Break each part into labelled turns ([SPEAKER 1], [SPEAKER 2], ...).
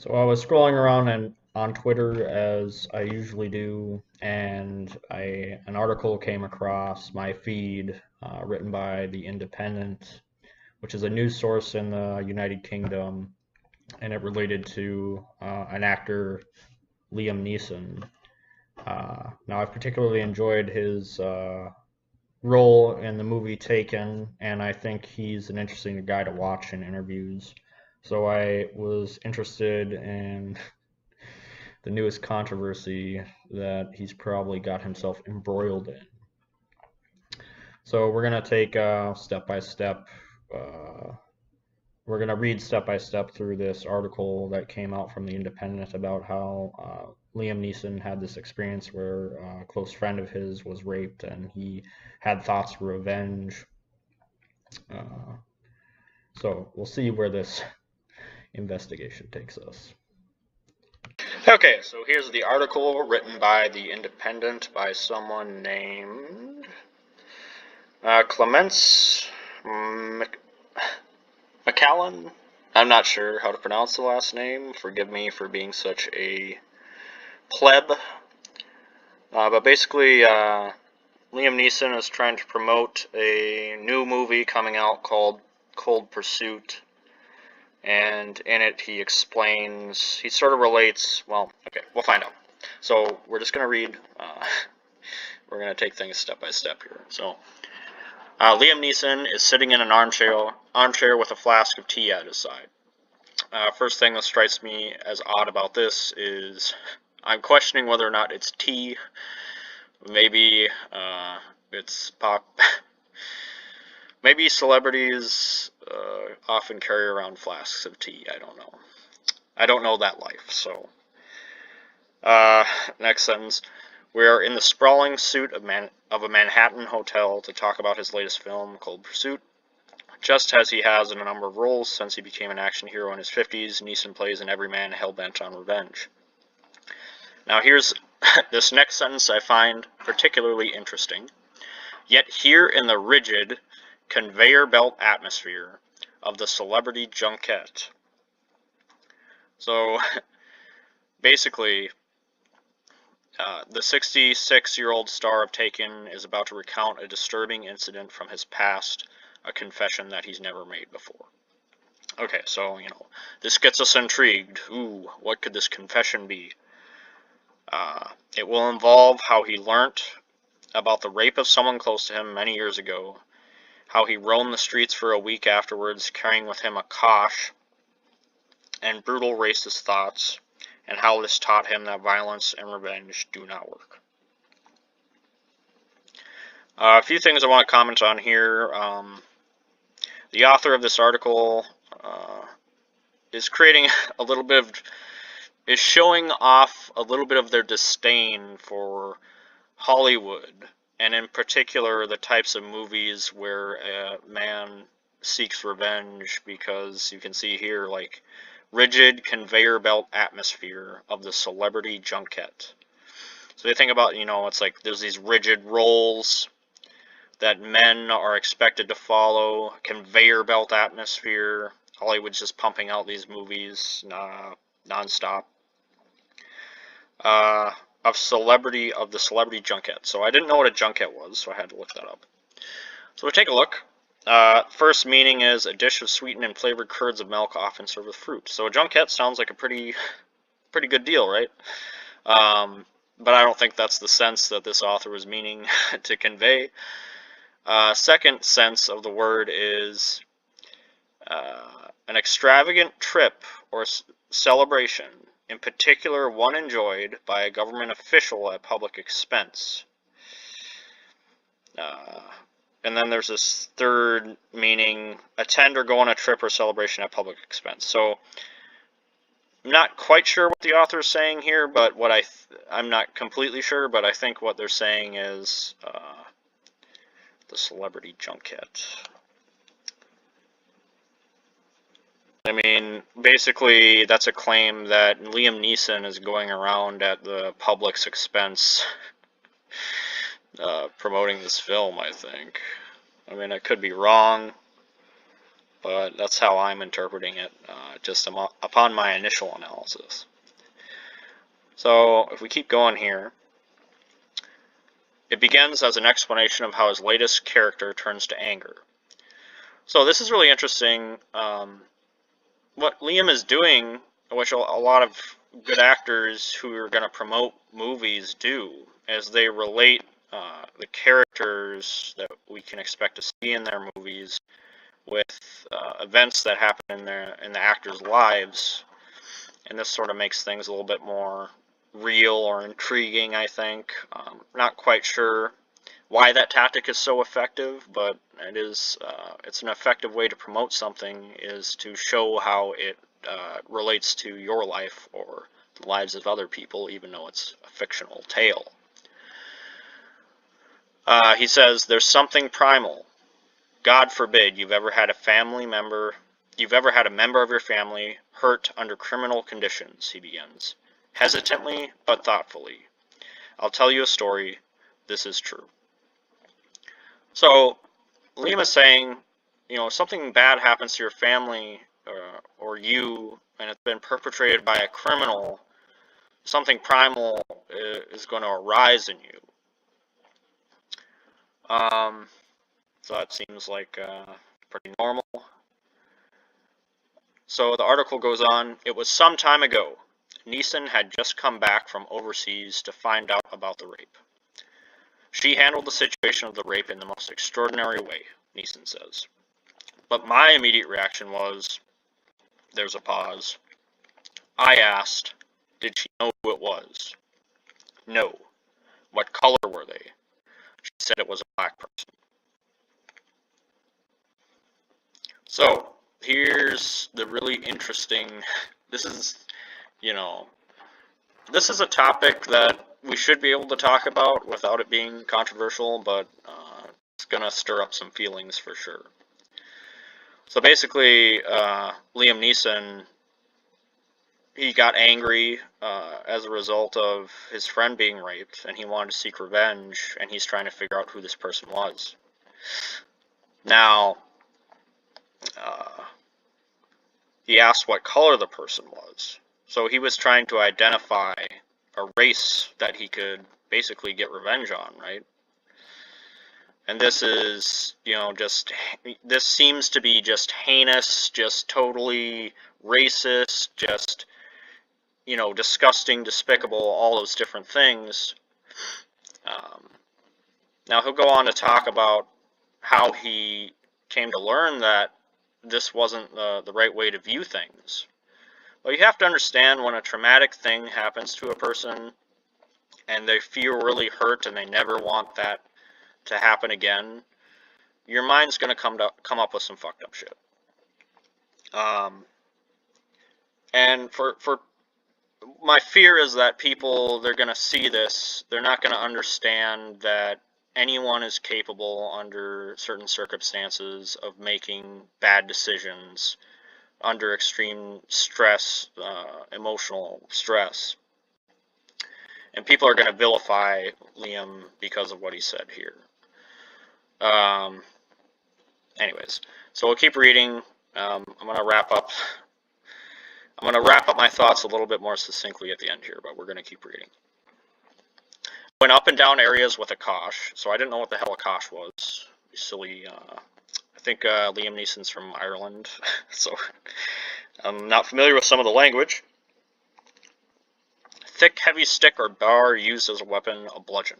[SPEAKER 1] So I was scrolling around on Twitter as I usually do, and an article came across my feed written by The Independent, which is a news source in the United Kingdom, and it related to an actor, Liam Neeson. Now, I've particularly enjoyed his role in the movie Taken, and I think he's an interesting guy to watch in interviews. So I was interested in the newest controversy that he's probably got himself embroiled in. So we're gonna take step by step. Uh, we're gonna read step by step through this article that came out from the Independent about how Liam Neeson had this experience where a close friend of his was raped, and he had thoughts of revenge. Uh, so we'll see where this investigation takes us. Okay, so here's the article written by The Independent by someone named Clements McCallan. I'm not sure how to pronounce the last name. Forgive me for being such a pleb. But basically, Liam Neeson is trying to promote a new movie coming out called Cold Pursuit. And in it, he sort of relates, well, okay, we'll find out. So we're just going to read, we're going to take things step by step here. So, Liam Neeson is sitting in an armchair with a flask of tea at his side. First thing that strikes me as odd about this is I'm questioning whether or not it's tea. Maybe it's pop. Maybe celebrities often carry around flasks of tea. I don't know. I don't know that life. So, next sentence. We are in the sprawling suite of a Manhattan hotel to talk about his latest film, Cold Pursuit. Just as he has in a number of roles since he became an action hero in his 50s, Neeson plays an everyman hell-bent on revenge. Now here's this next sentence I find particularly interesting. Yet here in the rigid, conveyor belt atmosphere of the celebrity junket. So, basically, the 66-year-old star of Taken is about to recount a disturbing incident from his past, a confession that he's never made before. Okay, so, this gets us intrigued. Ooh, what could this confession be? It will involve how he learnt about the rape of someone close to him many years ago, how he roamed the streets for a week afterwards, carrying with him a kosh and brutal racist thoughts, and how this taught him that violence and revenge do not work. A few things I want to comment on here. The author of this article is creating a little bit of, is showing off a little bit of their disdain for Hollywood, and in particular the types of movies where a man seeks revenge, because you can see here, like, rigid conveyor belt atmosphere of the celebrity junket. So they think about, it's like there's these rigid roles that men are expected to follow, conveyor belt atmosphere. Hollywood's just pumping out these movies non-stop. Of the celebrity junket. So I didn't know what a junket was, so I had to look that up. So we take a look. First meaning is a dish of sweetened and flavored curds of milk, often served with fruit. So a junket sounds like a pretty good deal, right? But I don't think that's the sense that this author was meaning to convey. Second sense of the word is an extravagant trip or celebration, in particular one enjoyed by a government official at public expense. And then there's this third meaning, attend or go on a trip or celebration at public expense. So I'm not quite sure what the author is saying here, but what I'm not completely sure, but I think what they're saying is the celebrity junket. I mean, basically, that's a claim that Liam Neeson is going around at the public's expense promoting this film, I think. I mean, I could be wrong, but that's how I'm interpreting it, just upon my initial analysis. So if we keep going here, it begins as an explanation of how his latest character turns to anger. So this is really interesting. What Liam is doing, which a lot of good actors who are going to promote movies do, is they relate the characters that we can expect to see in their movies with events that happen in the actors' lives, and this sort of makes things a little bit more real or intriguing, I think. Not quite sure why that tactic is so effective, but it's an effective way to promote something, is to show how it relates to your life or the lives of other people, even though it's a fictional tale. He says, there's something primal. God forbid you've ever had a member of your family hurt under criminal conditions, he begins, hesitantly but thoughtfully. I'll tell you a story. This is true. So Liam is saying, something bad happens to your family or you, and it's been perpetrated by a criminal, something primal is going to arise in you. So that seems like pretty normal. So the article goes on, it was some time ago. Neeson had just come back from overseas to find out about the rape. She handled the situation of the rape in the most extraordinary way, Neeson says. But my immediate reaction was, there's a pause. I asked, did she know who it was? No. What color were they? She said it was a black person. So, here's the really interesting, this is a topic that we should be able to talk about without it being controversial, but it's going to stir up some feelings for sure. So basically, Liam Neeson, he got angry as a result of his friend being raped, and he wanted to seek revenge, and he's trying to figure out who this person was. Now, he asked what color the person was. So he was trying to identify a race that he could basically get revenge on, right? And this is, this seems to be just heinous, just totally racist, just, disgusting, despicable, all those different things. Now he'll go on to talk about how he came to learn that this wasn't the right way to view things. Well, you have to understand, when a traumatic thing happens to a person and they feel really hurt and they never want that to happen again, your mind's going to come up with some fucked up shit. And for my fear is that people, they're going to see this, they're not going to understand that anyone is capable under certain circumstances of making bad decisions under extreme stress, emotional stress. And people are going to vilify Liam because of what he said here. Anyways, so we'll keep reading. I'm going to wrap up my thoughts a little bit more succinctly at the end here, but we're going to keep reading. Went up and down areas with Akash. So I didn't know what the hell Akash was. Silly. I think Liam Neeson's from Ireland, so I'm not familiar with some of the language. Thick, heavy stick or bar used as a weapon, a bludgeon.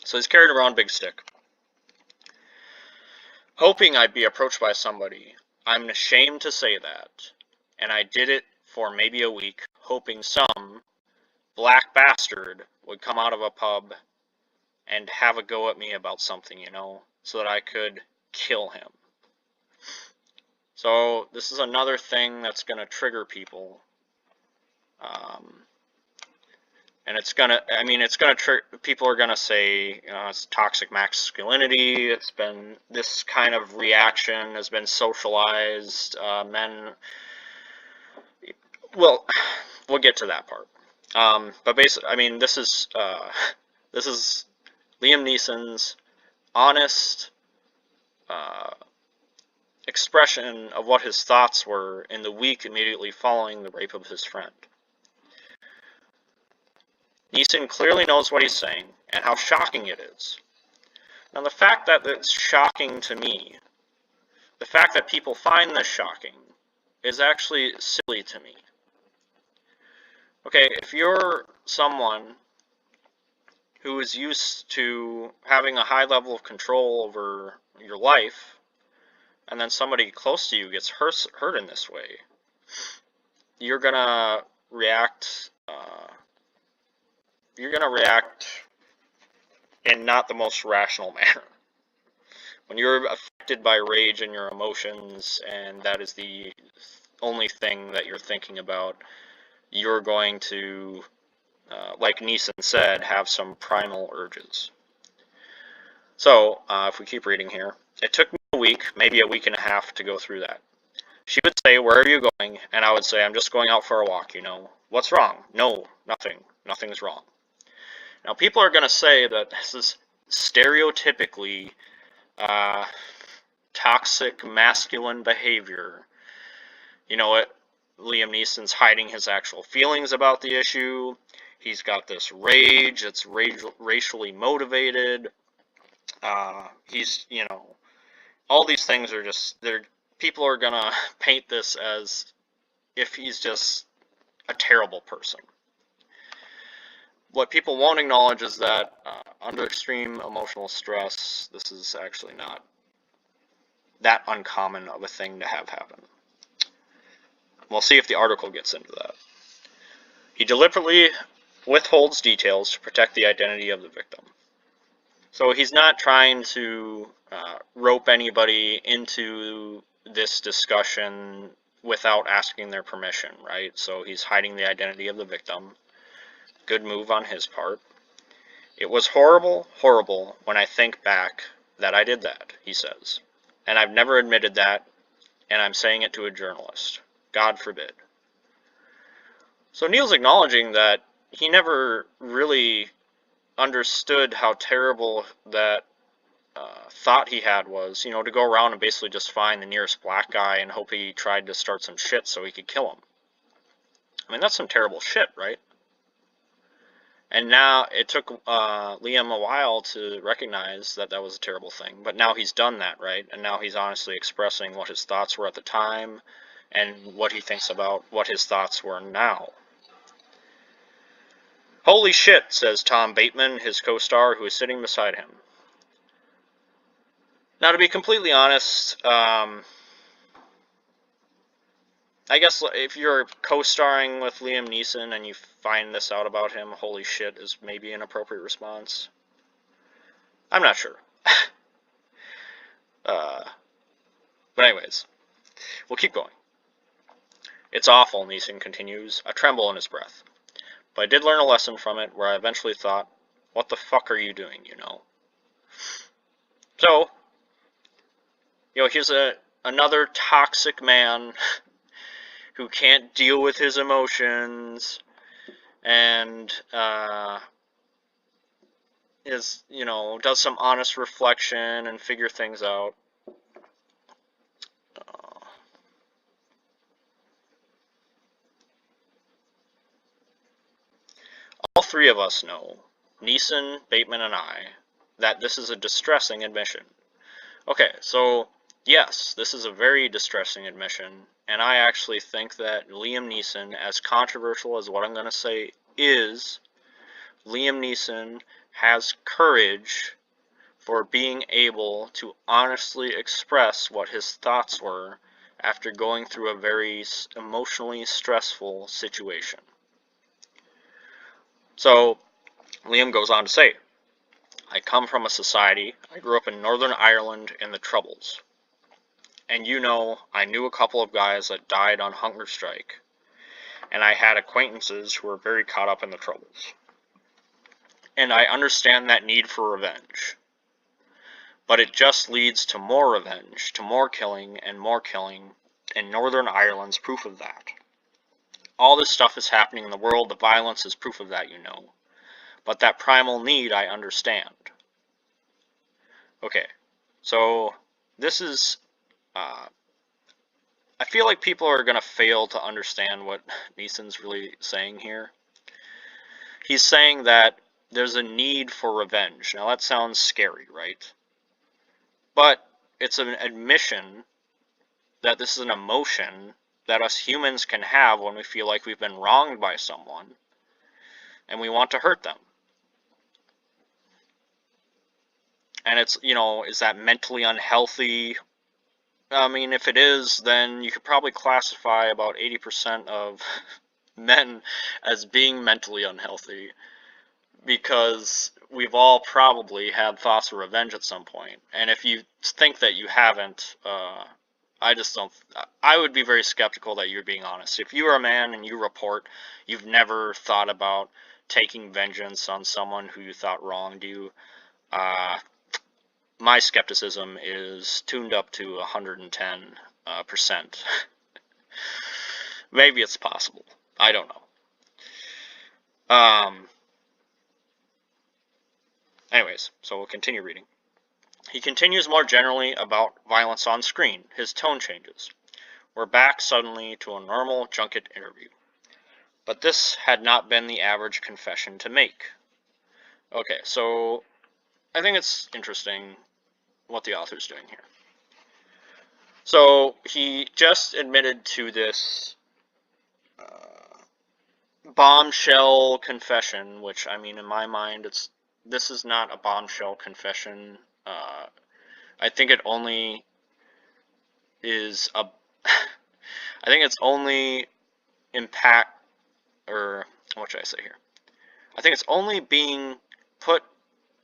[SPEAKER 1] So he's carrying around a big stick. Hoping I'd be approached by somebody. I'm ashamed to say that. And I did it for maybe a week, hoping some black bastard would come out of a pub and have a go at me about something, so that I could kill him. So this is another thing that's going to trigger people. And it's going to trigger, people are going to say, it's toxic masculinity, this kind of reaction has been socialized, men, well, we'll get to that part. But basically, this is Liam Neeson's honest expression of what his thoughts were in the week immediately following the rape of his friend. Neeson clearly knows what he's saying and how shocking it is. Now, the fact that it's shocking to me, the fact that people find this shocking, is actually silly to me. Okay, if you're someone who is used to having a high level of control over your life, and then somebody close to you gets hurt in this way, you're gonna react. You're gonna react in not the most rational manner. When you're affected by rage and your emotions, and that is the only thing that you're thinking about, you're going to, like Neeson said, have some primal urges. So, if we keep reading here, it took me a week, maybe a week and a half to go through that. She would say, "Where are you going?" And I would say, "I'm just going out for a walk, you know." "What's wrong?" "No, nothing. Nothing's wrong." Now, people are going to say that this is stereotypically toxic masculine behavior. You know what? Liam Neeson's hiding his actual feelings about the issue. He's got this rage. It's racially motivated. He's, you know, all these things are just, people are going to paint this as if he's just a terrible person. What people won't acknowledge is that under extreme emotional stress, this is actually not that uncommon of a thing to have happen. We'll see if the article gets into that. He deliberately withholds details to protect the identity of the victim. So he's not trying to rope anybody into this discussion without asking their permission, right? So he's hiding the identity of the victim. Good move on his part. "It was horrible, horrible when I think back that I did that," he says. "And I've never admitted that, and I'm saying it to a journalist. God forbid." So Neil's acknowledging that he never really understood how terrible that thought he had was, you know, to go around and basically just find the nearest black guy and hope he tried to start some shit so he could kill him. I mean, that's some terrible shit, right? And now it took Liam a while to recognize that that was a terrible thing, but now he's done that, right? And now he's honestly expressing what his thoughts were at the time and what he thinks about what his thoughts were now. "Holy shit," says Tom Bateman, his co-star, who is sitting beside him. Now, to be completely honest, I guess if you're co-starring with Liam Neeson and you find this out about him, holy shit is maybe an appropriate response. I'm not sure. But anyways, we'll keep going. "It's awful," Neeson continues, a tremble in his breath. "But I did learn a lesson from it where I eventually thought, what the fuck are you doing, you know?" So, you know, here's another toxic man who can't deal with his emotions and is, you know, does some honest reflection and figure things out. All three of us know, Neeson, Bateman, and I, that this is a distressing admission. Okay, so yes, this is a very distressing admission, and I actually think that Liam Neeson, as controversial as what I'm going to say is, Liam Neeson has courage for being able to honestly express what his thoughts were after going through a very emotionally stressful situation. So, Liam goes on to say, "I come from a society, I grew up in Northern Ireland in the Troubles. And you know, I knew a couple of guys that died on hunger strike, and I had acquaintances who were very caught up in the Troubles. And I understand that need for revenge. But it just leads to more revenge, to more killing, and Northern Ireland's proof of that. All this stuff is happening in the world, the violence is proof of that, you know. But that primal need, I understand." Okay, so this is I feel like people are going to fail to understand what Neeson's really saying here. He's saying that there's a need for revenge. Now that sounds scary, right? But it's an admission that this is an emotion that us humans can have when we feel like we've been wronged by someone and we want to hurt them. And it's, you know, is that mentally unhealthy? I mean, if it is, then you could probably classify about 80% of men as being mentally unhealthy, because we've all probably had thoughts of revenge at some point. And if you think that you haven't, I just don't. I would be very skeptical that you're being honest. If you are a man and you report you've never thought about taking vengeance on someone who you thought wronged you, my skepticism is tuned up to 110%. Maybe it's possible. I don't know. Anyways, so we'll continue reading. He continues more generally about violence on screen. His tone changes. We're back suddenly to a normal junket interview. But this had not been the average confession to make. Okay, so I think it's interesting what the author's doing here. So he just admitted to this bombshell confession, which, I mean, in my mind, this is not a bombshell confession. I think it only is a I think it's only impact, or what should I say here? I think it's only being put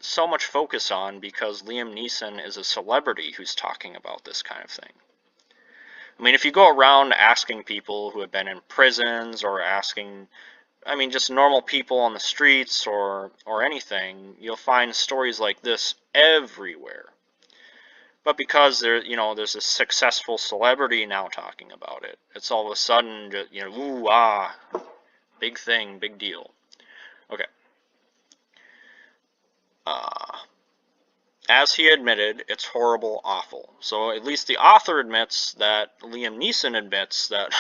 [SPEAKER 1] so much focus on because Liam Neeson is a celebrity who's talking about this kind of thing. I mean, if you go around asking people who have been in prisons, or asking, I mean, just normal people on the streets or anything, you'll find stories like this everywhere. But because there's a successful celebrity now talking about it, it's all of a sudden, ooh, ah, big thing, big deal. Okay. As he admitted, it's horrible, awful. So at least the author admits that, Liam Neeson admits that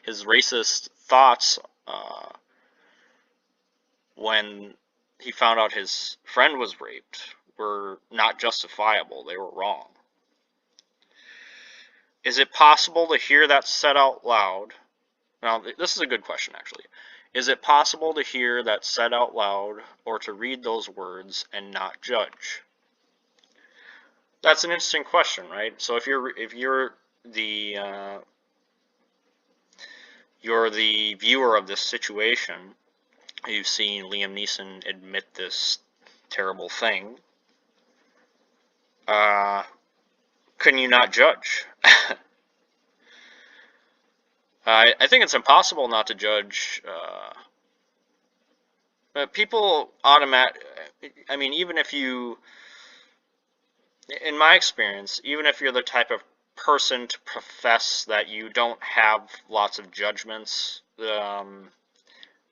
[SPEAKER 1] his racist thoughts when he found out his friend was raped were not justifiable. They were wrong. Is it possible to hear that said out loud? Now, this is a good question, actually. Is it possible to hear that said out loud, or to read those words and not judge? That's an interesting question, right? So if you're the viewer of this situation, you've seen Liam Neeson admit this terrible thing. Can you not judge? I think it's impossible not to judge. People I mean, even if you, in my experience, even if you're the type of person to profess that you don't have lots of judgments,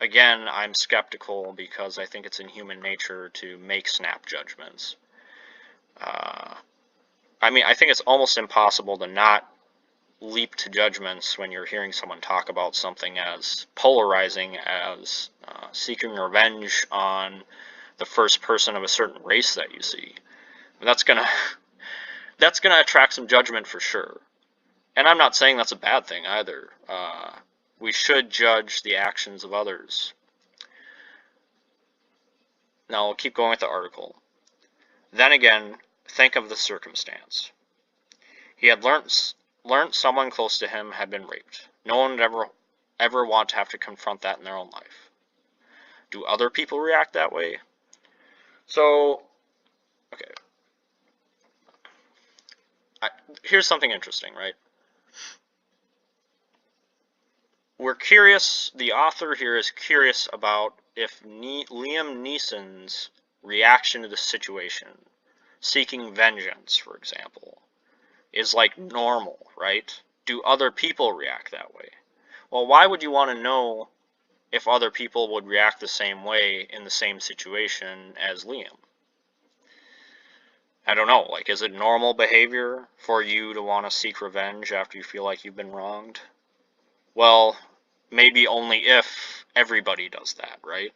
[SPEAKER 1] again, I'm skeptical because I think it's in human nature to make snap judgments. I mean, I think it's almost impossible to not leap to judgments when you're hearing someone talk about something as polarizing as seeking revenge on the first person of a certain race that you see. That's gonna attract some judgment for sure. And I'm not saying that's a bad thing either. We should judge the actions of others. Now we'll keep going with the article. Then again, think of the circumstance. He had learnt someone close to him had been raped. No one would ever want to have to confront that in their own life. Do other people react that way? So, okay. Here's something interesting, right? We're curious, the author here is curious about if Liam Neeson's reaction to the situation, seeking vengeance, for example, is like normal, right? Do other people react that way? Well, why would you want to know if other people would react the same way in the same situation as Liam? I don't know, like, is it normal behavior for you to want to seek revenge after you feel like you've been wronged? Well, maybe only if everybody does that, right?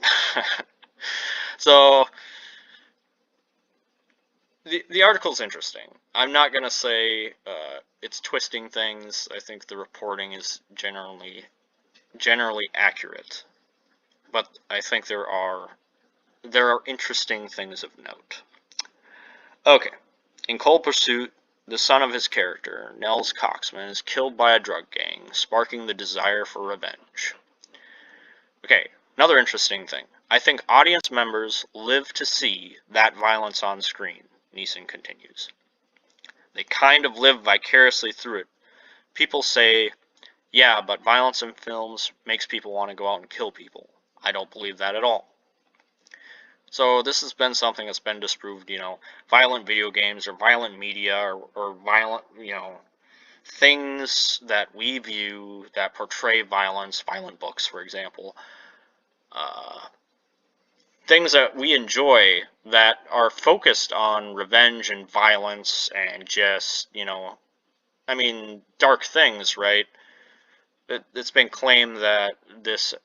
[SPEAKER 1] So, the article's interesting. I'm not going to say it's twisting things. I think the reporting is generally accurate. But I think there are interesting things of note. Okay. In Cold Pursuit, the son of his character, Nels Coxman, is killed by a drug gang, sparking the desire for revenge. Okay, another interesting thing. I think audience members live to see that violence on screen, Neeson continues. They kind of live vicariously through it. People say, yeah, but violence in films makes people want to go out and kill people. I don't believe that at all. So this has been something that's been disproved, violent video games or violent media or violent, things that we view that portray violence, violent books, for example, things that we enjoy that are focused on revenge and violence and just, dark things, right? It's been claimed that this,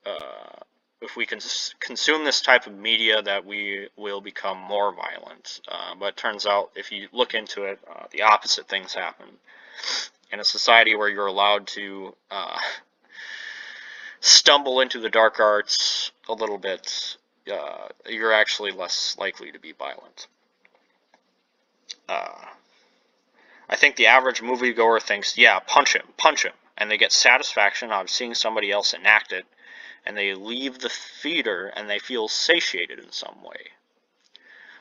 [SPEAKER 1] if we consume this type of media, that we will become more violent. But it turns out, if you look into it, the opposite things happen. In a society where you're allowed to stumble into the dark arts a little bit, you're actually less likely to be violent. I think the average moviegoer thinks, yeah, punch him, and they get satisfaction out of seeing somebody else enact it, and they leave the theater and they feel satiated in some way.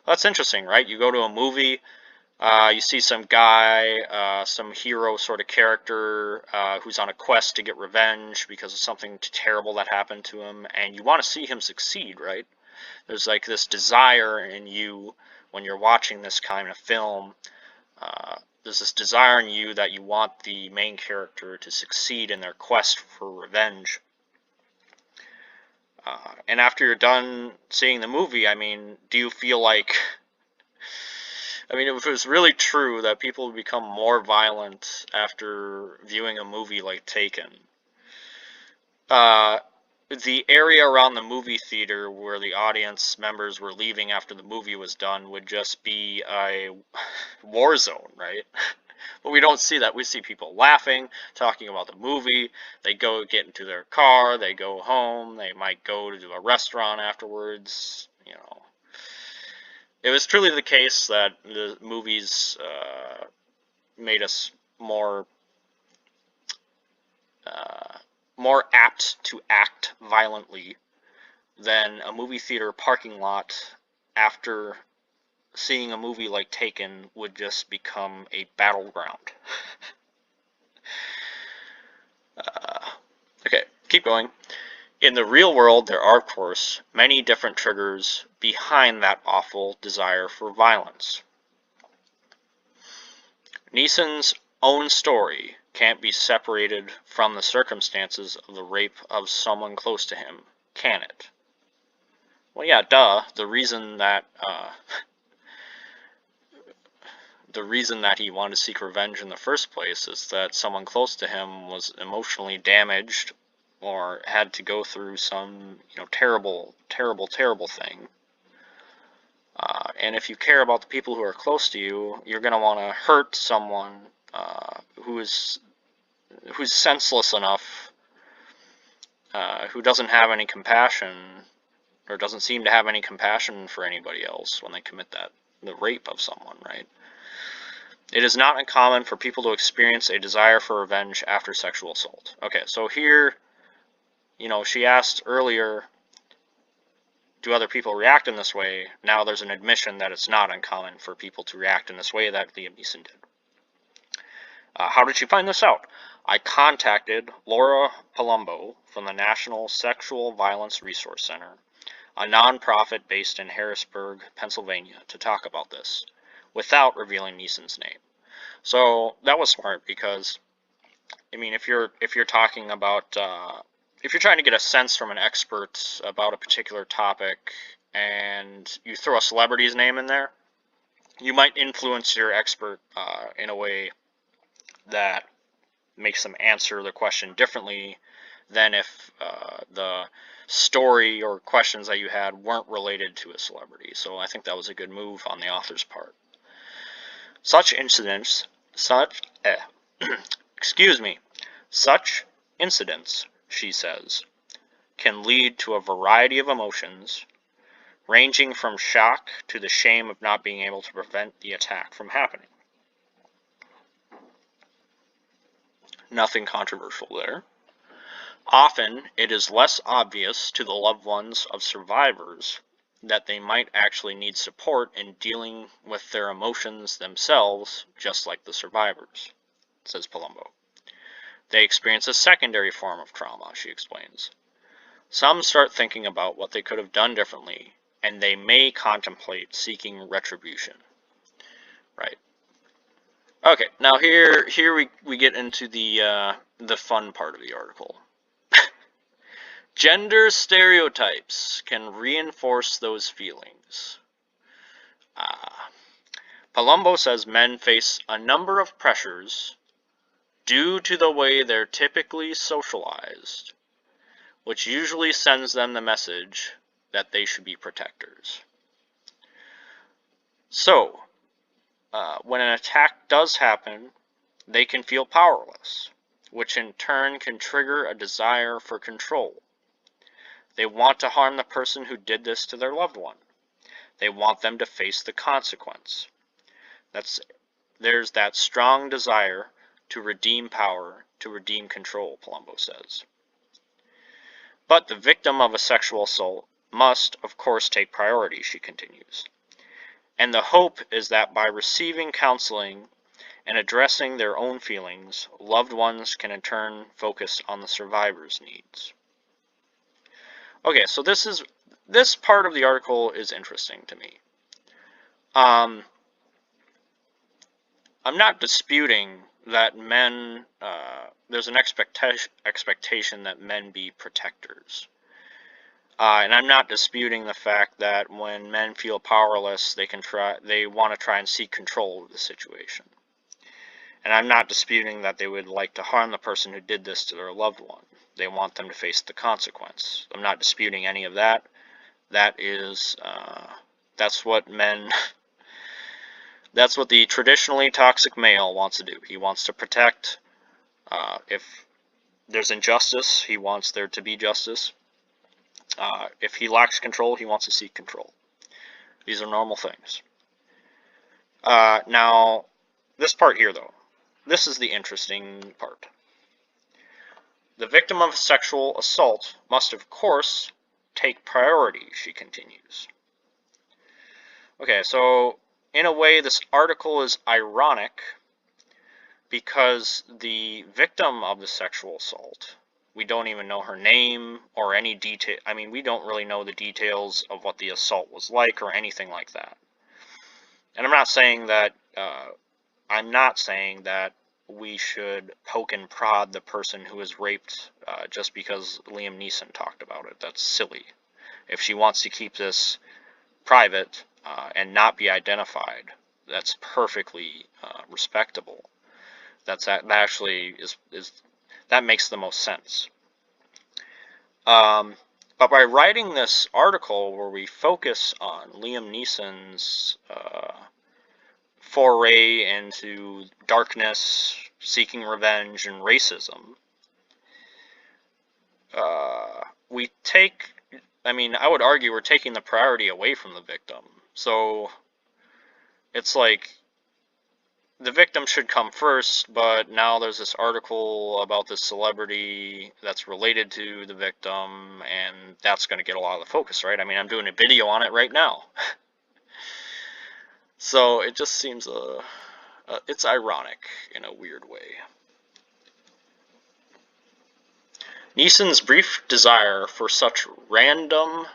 [SPEAKER 1] That's interesting, right? You go to a movie, you see some guy, some hero sort of character who's on a quest to get revenge because of something terrible that happened to him, and you want to see him succeed, right? There's like this desire in you when you're watching this kind of film. There's this desire in you that you want the main character to succeed in their quest for revenge. And after you're done seeing the movie, do you feel like... if it was really true that people would become more violent after viewing a movie like Taken, the area around the movie theater where the audience members were leaving after the movie was done would just be a war zone, right? But we don't see that. We see people laughing, talking about the movie. They go get into their car, they go home, they might go to a restaurant afterwards. It was truly the case that the movies made us more apt to act violently than a movie theater parking lot after seeing a movie like Taken would just become a battleground. Okay, keep going. In the real world, there are, of course, many different triggers behind that awful desire for violence. Neeson's own story can't be separated from the circumstances of the rape of someone close to him, can it? Well, yeah, duh. The reason that he wanted to seek revenge in the first place is that someone close to him was emotionally damaged or had to go through some, terrible, terrible, terrible thing. And if you care about the people who are close to you, you're going to want to hurt someone who's senseless enough, who doesn't have any compassion, or doesn't seem to have any compassion for anybody else when they commit the rape of someone, right? It is not uncommon for people to experience a desire for revenge after sexual assault. Okay, so here, she asked earlier, do other people react in this way? Now there's an admission that it's not uncommon for people to react in this way that Liam Neeson did. How did she find this out? I contacted Laura Palumbo from the National Sexual Violence Resource Center, a nonprofit based in Harrisburg, Pennsylvania, to talk about this, without revealing Neeson's name. So that was smart because, if you're talking about, if you're trying to get a sense from an expert about a particular topic and you throw a celebrity's name in there, you might influence your expert in a way that makes them answer the question differently than if the story or questions that you had weren't related to a celebrity. So I think that was a good move on the author's part. Such incidents, excuse me, such incidents, she says, can lead to a variety of emotions, ranging from shock to the shame of not being able to prevent the attack from happening. Nothing controversial there. Often, it is less obvious to the loved ones of survivors that they might actually need support in dealing with their emotions themselves, just like the survivors, says Palumbo. They experience a secondary form of trauma, she explains. Some start thinking about what they could have done differently, and they may contemplate seeking retribution. Right. Okay, now here we get into the fun part of the article. Gender stereotypes can reinforce those feelings. Palumbo says men face a number of pressures due to the way they're typically socialized, which usually sends them the message that they should be protectors. So, when an attack does happen, they can feel powerless, which in turn can trigger a desire for control. They want to harm the person who did this to their loved one. They want them to face the consequence. There's that strong desire to redeem power, to redeem control, Palumbo says. But the victim of a sexual assault must, of course, take priority, she continues. And the hope is that by receiving counseling and addressing their own feelings, loved ones can in turn focus on the survivor's needs. Okay, so this part of the article is interesting to me. I'm not disputing that men, there's an expectation that men be protectors. And I'm not disputing the fact that when men feel powerless, they want to try and seek control of the situation. And I'm not disputing that they would like to harm the person who did this to their loved one. They want them to face the consequence. I'm not disputing any of that. That's what men, that's what the traditionally toxic male wants to do. He wants to protect. If there's injustice, he wants there to be justice. If he lacks control, he wants to seek control. These are normal things. Now, this part here, though, this is the interesting part. The victim of sexual assault must, of course, take priority, she continues. Okay, so in a way, this article is ironic because the victim of the sexual assault, we don't even know her name or any detail. I mean, we don't really know the details of what the assault was like or anything like that. And I'm not saying that we should poke and prod the person who was raped just because Liam Neeson talked about it. That's silly. If she wants to keep this private and not be identified, that's perfectly respectable. That actually that makes the most sense. But by writing this article where we focus on Liam Neeson's foray into darkness, seeking revenge, and racism, I would argue we're taking the priority away from the victim. So it's like the victim should come first, but now there's this article about this celebrity that's related to the victim, and that's going to get a lot of the focus, right? I mean, I'm doing a video on it right now. So it just seems it's ironic in a weird way. Neeson's brief desire for such random,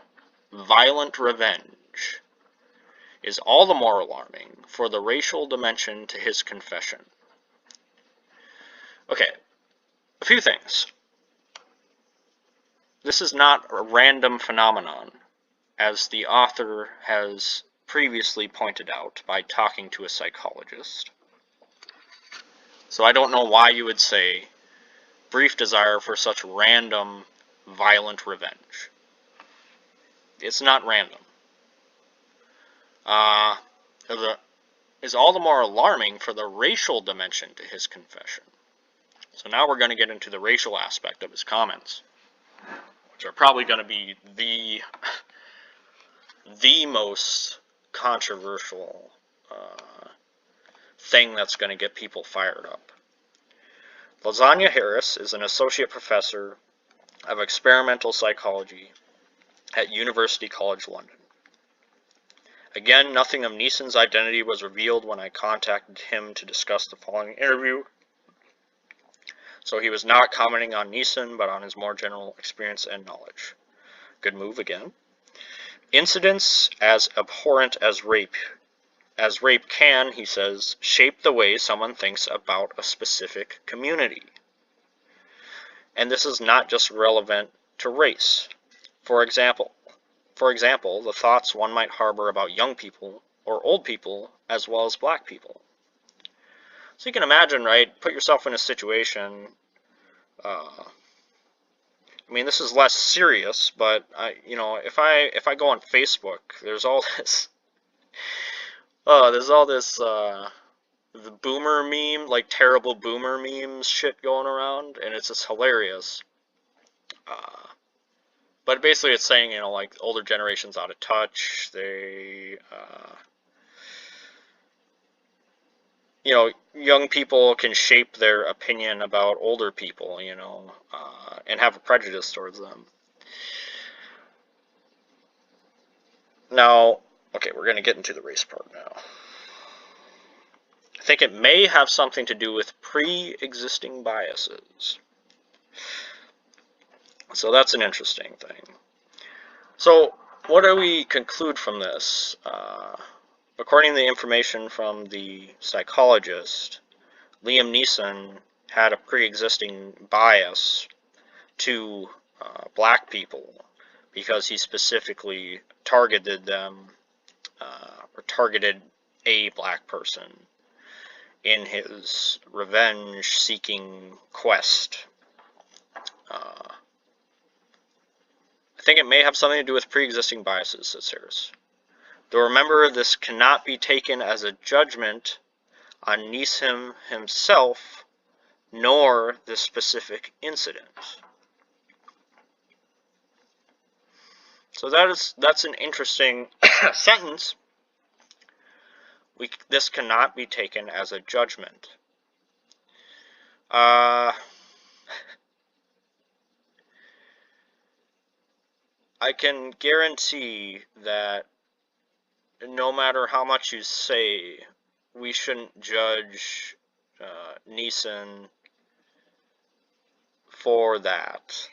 [SPEAKER 1] violent revenge is all the more alarming for the racial dimension to his confession. Okay, a few things. This is not a random phenomenon, as the author has previously pointed out by talking to a psychologist. So I don't know why you would say brief desire for such random, violent revenge. It's not random. Is all the more alarming for the racial dimension to his confession. So now we're going to get into the racial aspect of his comments, which are probably going to be the most controversial thing that's going to get people fired up. Lasagna Harris is an associate professor of experimental psychology at University College London. Again, nothing of Neeson's identity was revealed when I contacted him to discuss the following interview, so he was not commenting on Neeson, but on his more general experience and knowledge. Good move again. Incidents as abhorrent as rape can, he says, shape the way someone thinks about a specific community. And this is not just relevant to race. For example, the thoughts one might harbor about young people or old people as well as black people. So you can imagine, right? Put yourself in a situation. I mean, this is less serious, but if I go on Facebook, there's all this. There's all this the boomer meme, like terrible boomer memes shit going around, and it's just hilarious. But basically, it's saying like older generations out of touch. They young people can shape their opinion about older people, and have a prejudice towards them. Now, okay, we're going to get into the race part now. I think it may have something to do with pre-existing biases. So that's an interesting thing. So what do we conclude from this? According to the information from the psychologist, Liam Neeson had a pre-existing bias to black people because he specifically targeted them or targeted a black person in his revenge-seeking quest. I think it may have something to do with pre-existing biases, says Harris. Though remember, this cannot be taken as a judgment on Neeson himself, nor this specific incident. So that's an interesting sentence. This cannot be taken as a judgment. I can guarantee that no matter how much you say, we shouldn't judge Neeson for that.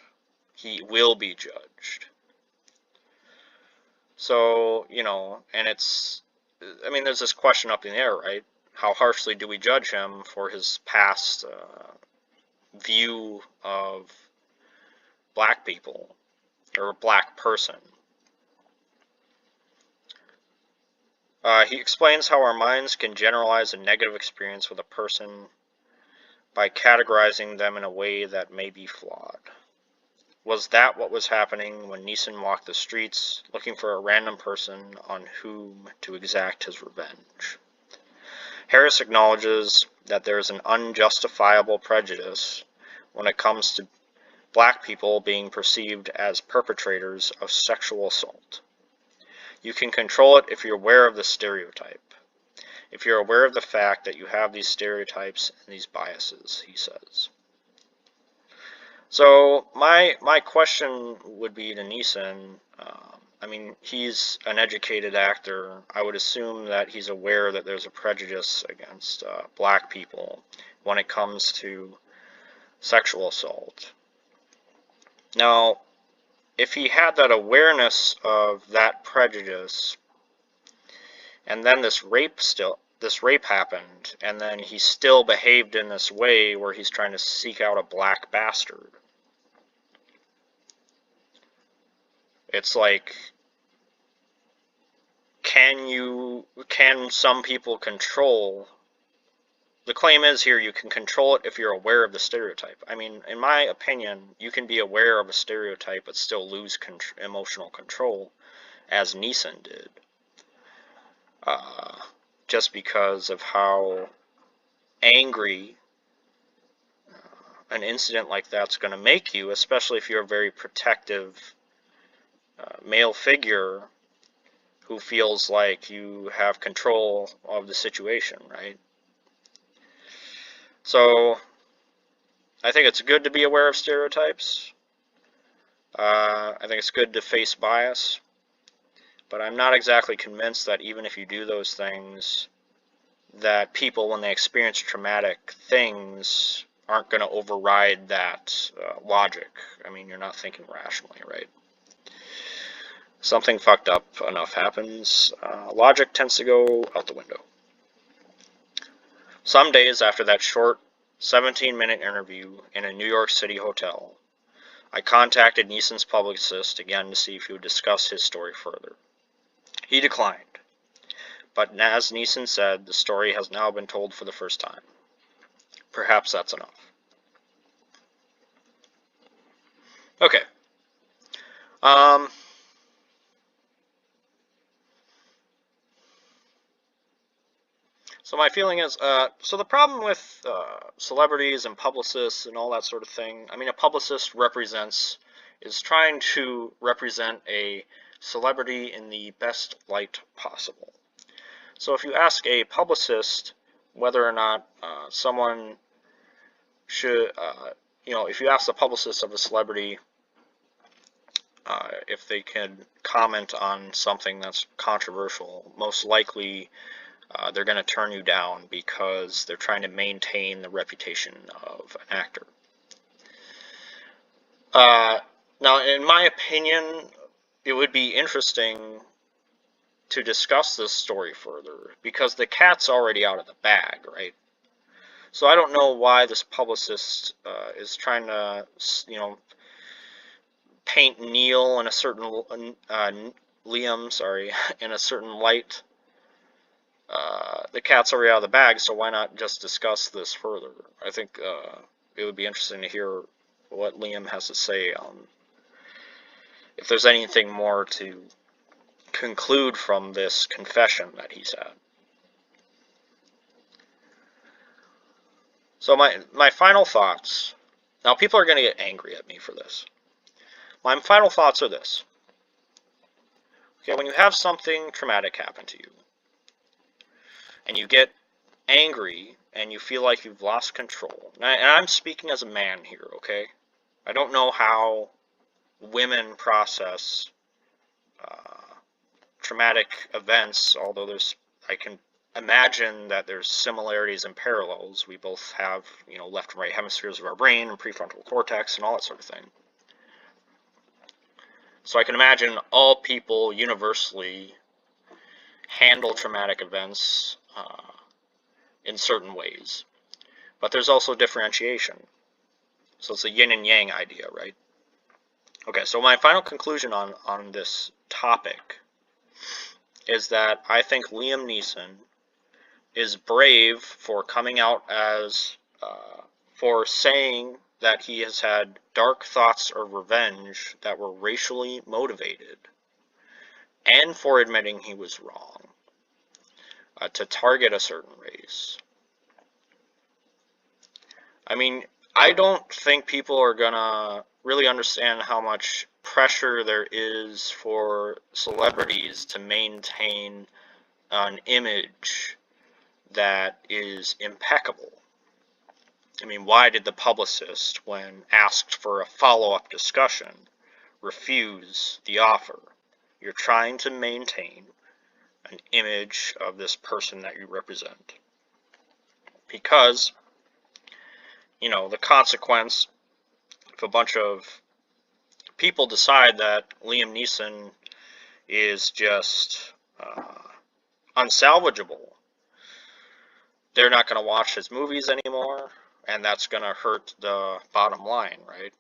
[SPEAKER 1] He will be judged. So, and there's this question up in the air, right? How harshly do we judge him for his past view of black people or a black person? He explains how our minds can generalize a negative experience with a person by categorizing them in a way that may be flawed. Was that what was happening when Neeson walked the streets looking for a random person on whom to exact his revenge? Harris acknowledges that there is an unjustifiable prejudice when it comes to black people being perceived as perpetrators of sexual assault. You can control it if you're aware of the stereotype. If you're aware of the fact that you have these stereotypes and these biases, he says. So my question would be to Neeson. He's an educated actor. I would assume that he's aware that there's a prejudice against black people when it comes to sexual assault. Now, if he had that awareness of that prejudice, and then this rape happened, and then he still behaved in this way where he's trying to seek out a black bastard, it's like, can some people control? The claim is here you can control it if you're aware of the stereotype. I mean, in my opinion, you can be aware of a stereotype but still lose emotional control, as Neeson did, just because of how angry an incident like that's going to make you, especially if you're a very protective male figure who feels like you have control of the situation, right? So I think it's good to be aware of stereotypes. I think it's good to face bias, but I'm not exactly convinced that even if you do those things, that people, when they experience traumatic things, aren't going to override that logic. I mean, you're not thinking rationally, right? Something fucked up enough happens, logic tends to go out the window. Some days after that short 17-minute interview in a New York City hotel, I contacted Neeson's publicist again to see if he would discuss his story further. He declined, but as Neeson said, the story has now been told for the first time. Perhaps that's enough. Okay. So my feeling is, so the problem with celebrities and publicists and all that sort of thing, I mean, a publicist is trying to represent a celebrity in the best light possible. So if you ask a publicist whether or not someone should, if you ask the publicist of a celebrity if they can comment on something that's controversial, most likely they're going to turn you down because they're trying to maintain the reputation of an actor. Now, in my opinion, it would be interesting to discuss this story further because the cat's already out of the bag, right? So I don't know why this publicist is trying to, paint Neil in a certain Liam, in a certain light. The cat's already out of the bag, so why not just discuss this further? I think it would be interesting to hear what Liam has to say on if there's anything more to conclude from this confession that he's had. So my final thoughts. Now, people are going to get angry at me for this. My final thoughts are this. Okay, when you have something traumatic happen to you, and you get angry, and you feel like you've lost control, and I'm speaking as a man here, okay? I don't know how women process traumatic events, although I can imagine that there's similarities and parallels. We both have, left and right hemispheres of our brain and prefrontal cortex and all that sort of thing. So I can imagine all people universally handle traumatic events in certain ways. But there's also differentiation. So it's a yin and yang idea, right? Okay, so my final conclusion on this topic is that I think Liam Neeson is brave for coming out as, for saying that he has had dark thoughts of revenge that were racially motivated, and for admitting he was wrong to target a certain race. I mean, I don't think people are gonna really understand how much pressure there is for celebrities to maintain an image that is impeccable. I mean, why did the publicist, when asked for a follow-up discussion, refuse the offer? You're trying to maintain an image of this person that you represent. Because, the consequence, if a bunch of people decide that Liam Neeson is just unsalvageable, they're not going to watch his movies anymore, and that's going to hurt the bottom line, right?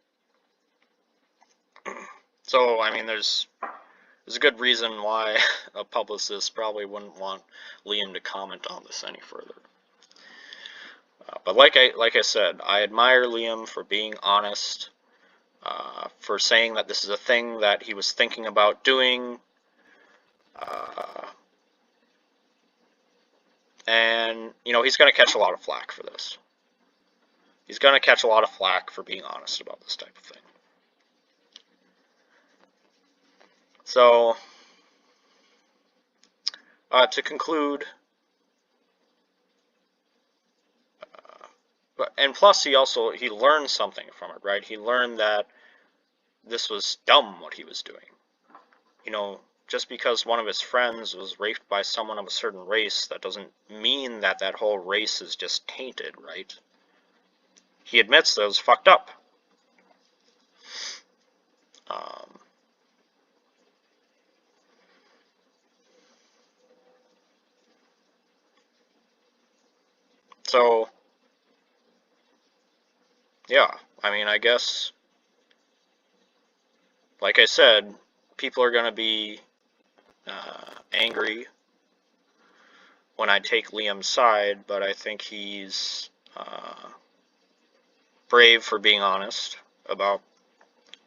[SPEAKER 1] So, I mean, there's there's a good reason why a publicist probably wouldn't want Liam to comment on this any further. But like I said, I admire Liam for being honest, for saying that this is a thing that he was thinking about doing, and, you know, he's going to catch a lot of flack for this. He's going to catch a lot of flack for being honest about this type of thing. So, to conclude, and plus he learned something from it, right? He learned that this was dumb what he was doing. You know, just because one of his friends was raped by someone of a certain race, that doesn't mean that that whole race is just tainted, right? He admits that it was fucked up. So, yeah, I mean, I guess, like I said, people are going to be angry when I take Liam's side, but I think he's brave for being honest about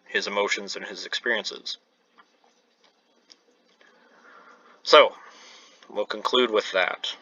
[SPEAKER 1] his emotions and his experiences. So, we'll conclude with that.